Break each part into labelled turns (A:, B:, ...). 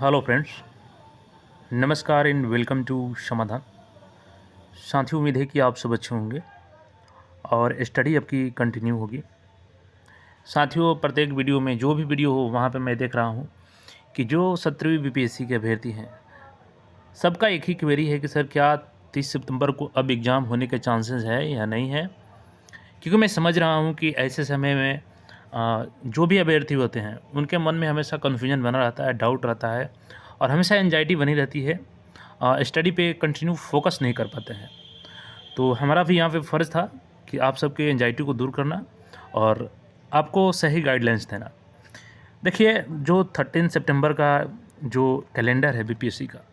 A: Hello friends, नमस्कार and welcome to समाधान। साथियों, उम्मीद है कि आप सब अच्छे होंगे और स्टडी आपकी कंटिन्यू होगी। साथियों, प्रत्येक वीडियो में जो भी वीडियो हो वहाँ पे मैं देख रहा हूँ कि जो 17वीं बीपीएससी के अभ्यर्थी हैं, सबका एक ही क्वेरी है कि सर क्या 30 सितंबर को अब एग्ज़ाम होने के चांसेस है या नहीं है। क्योंकि मैं समझ रहा हूँ कि ऐसे समय में जो भी अभ्यर्थी होते हैं उनके मन में हमेशा कन्फ्यूजन बना रहता है, डाउट रहता है और हमेशा एंजाइटी बनी रहती है। स्टडी पे कंटिन्यू फोकस नहीं कर पाते हैं। तो हमारा भी यहाँ पे फ़र्ज़ था कि आप सबके एंजाइटी को दूर करना और आपको सही गाइडलाइंस देना। देखिए, जो 13 सितंबर का जो कैलेंडर है बीपीएससी का,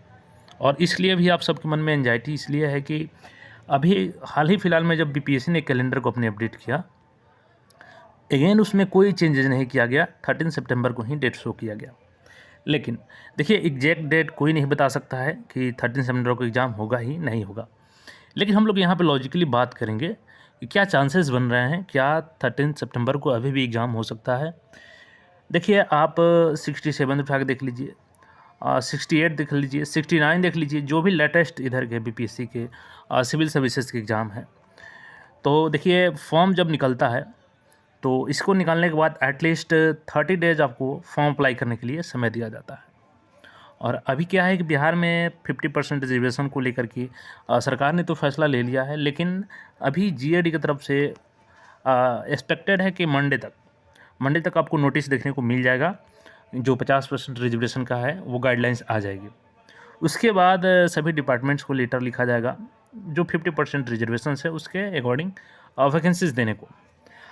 A: और इसलिए भी आप सबके मन में एंजाइटी इसलिए है कि अभी हाल ही फ़िलहाल में जब बीपीएससी ने कैलेंडर को अपने अपडेट किया, अगेन उसमें कोई चेंजेस नहीं किया गया। 13 सितंबर को ही डेट शो किया गया। लेकिन देखिए, एग्जैक्ट डेट कोई नहीं बता सकता है कि 13 सितंबर को एग्ज़ाम होगा ही नहीं होगा। लेकिन हम लोग यहाँ पे लॉजिकली बात करेंगे कि क्या चांसेस बन रहे हैं, क्या 13 सितंबर को अभी भी एग्ज़ाम हो सकता है। देखिए, आप 67 उठा के देख लीजिए, 68 देख लीजिए, 69 देख लीजिए, जो भी लेटेस्ट इधर के बीपीएससी के सिविल सर्विसेज के एग्ज़ाम हैं। तो देखिए, फॉर्म जब निकलता है तो इसको निकालने के बाद एटलीस्ट 30 डेज़ आपको फॉर्म अप्लाई करने के लिए समय दिया जाता है। और अभी क्या है कि बिहार में 50% रिजर्वेशन को लेकर के सरकार ने तो फैसला ले लिया है, लेकिन अभी जीएडी की तरफ से एक्सपेक्टेड है कि मंडे तक आपको नोटिस देखने को मिल जाएगा। जो 50% रिजर्वेशन का है वो गाइडलाइंस आ जाएगी। उसके बाद सभी डिपार्टमेंट्स को लेटर लिखा जाएगा जो 50% रिजर्वेशन है उसके अकॉर्डिंग वैकेंसीज देने को।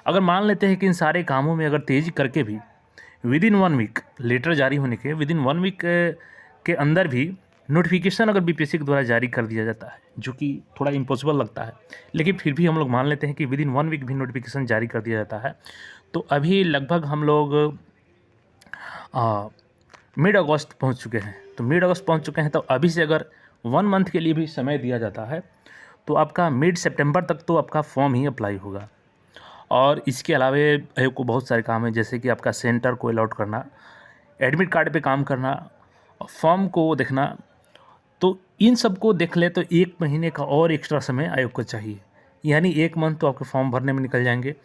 A: अगर मान लेते हैं कि इन सारे कामों में अगर तेज़ी करके भी विद इन 1 वीक लेटर जारी होने के विद इन 1 वीक के अंदर भी नोटिफिकेशन अगर बीपीएससी के द्वारा जारी कर दिया जाता है, जो कि थोड़ा इम्पॉसिबल लगता है, लेकिन फिर भी हम लोग मान लेते हैं कि विद इन 1 वीक भी नोटिफिकेशन जारी कर दिया जाता है, तो अभी लगभग हम लोग मिड अगस्त पहुंच चुके हैं। तो मिड अगस्त पहुंच चुके हैं, तो अभी से अगर 1 मंथ के लिए भी समय दिया जाता है तो आपका मिड सितंबर तक तो आपका फॉर्म ही अप्लाई होगा। और इसके अलावा आयोग को बहुत सारे काम हैं, जैसे कि आपका सेंटर को अलॉट करना, एडमिट कार्ड पे काम करना, फॉर्म को देखना। तो इन सब को देख ले तो 1 महीने का और एक्स्ट्रा समय आयोग को चाहिए। यानी 1 मंथ तो आपके फॉर्म भरने में निकल जाएंगे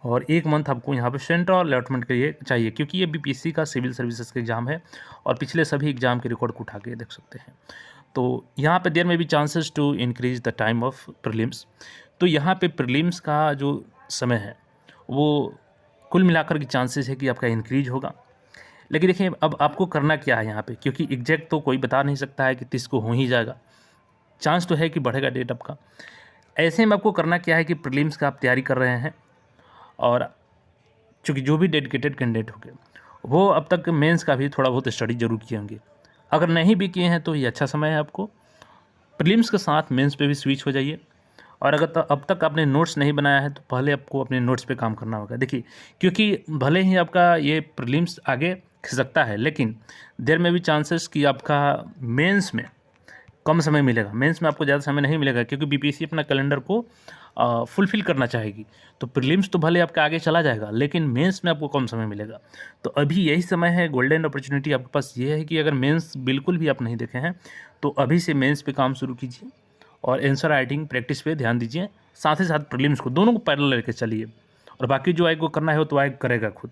A: और 1 मंथ आपको यहाँ पे सेंटर अलॉटमेंट के लिए चाहिए, क्योंकि ये बीपीएससी का सिविल सर्विसेज का एग्ज़ाम है और पिछले सभी एग्ज़ाम के रिकॉर्ड को उठा के देख सकते हैं। तो यहाँ पे देयर में भी chances to increase the time of prelims. तो यहाँ पे प्रीलिम्स का जो समय है वो कुल मिलाकर के चांसेस है कि आपका इंक्रीज होगा। लेकिन देखिए, अब आपको करना क्या है यहाँ पे, क्योंकि एग्जैक्ट तो कोई बता नहीं सकता है कि 30 को हो ही जाएगा। चांस तो है कि बढ़ेगा डेट आपका। ऐसे में आपको करना क्या है कि प्रीलिम्स का आप तैयारी कर रहे हैं, और चूँकि जो भी डेडिकेटेड कैंडिडेट होंगे वो अब तक मेंस का भी थोड़ा बहुत स्टडी जरूर किए होंगे। अगर नहीं भी किए हैं तो ये अच्छा समय है आपको। प्रीलिम्स के साथ मेंस पे भी स्विच हो जाइए। और अगर अब तक आपने नोट्स नहीं बनाया है तो पहले आपको अपने नोट्स पे काम करना होगा। देखिए, क्योंकि भले ही आपका ये प्रीलिम्स आगे खिसकता है, लेकिन देयर में भी चांसेस कि आपका मेंस में कम समय मिलेगा। मेंस में आपको ज़्यादा समय नहीं मिलेगा, क्योंकि बीपीएससी अपना कैलेंडर को फुलफ़िल करना चाहेगी। तो प्रीलिम्स तो भले आपका आगे चला जाएगा, लेकिन मेंस में आपको कम समय मिलेगा। तो अभी यही समय है, गोल्डन अपॉर्चुनिटी आपके पास ये है कि अगर मेंस बिल्कुल भी आप नहीं देखे हैं तो अभी से मेंस पे काम शुरू कीजिए और आंसर राइटिंग प्रैक्टिस पे ध्यान दीजिए। साथ ही साथ प्रीलिम्स को, दोनों को पैरेलल लेके चलिए। और बाकी जो आयोग को करना है वो तो आयोग करेगा खुद।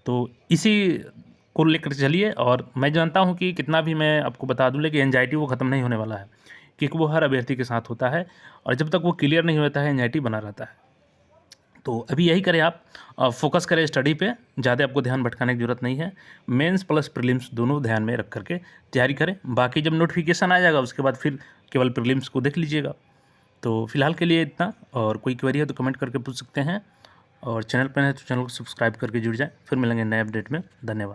A: तो इसी को लेकर चलिए। और मैं जानता हूँ कि कितना भी मैं आपको बता दूँ, लेकिन एंजाइटी वो ख़त्म नहीं होने वाला है, क्योंकि वो हर अभ्यर्थी के साथ होता है और जब तक वो क्लियर नहीं होता है एंजाइटी बना रहता है। तो अभी यही करें आप, फोकस करें स्टडी पे, ज़्यादा आपको ध्यान भटकाने की ज़रूरत नहीं है। मेंस प्लस प्रीलिम्स दोनों ध्यान में रख करके तैयारी करें। बाकी जब नोटिफिकेशन आ जाएगा उसके बाद फिर केवल प्रीलिम्स को देख लीजिएगा। तो फिलहाल के लिए इतना, और कोई क्वेरी है तो कमेंट करके पूछ सकते हैं, और चैनल पर है तो चैनल को सब्सक्राइब करके जुड़ जाएं। फिर मिलेंगे नए अपडेट में। धन्यवाद।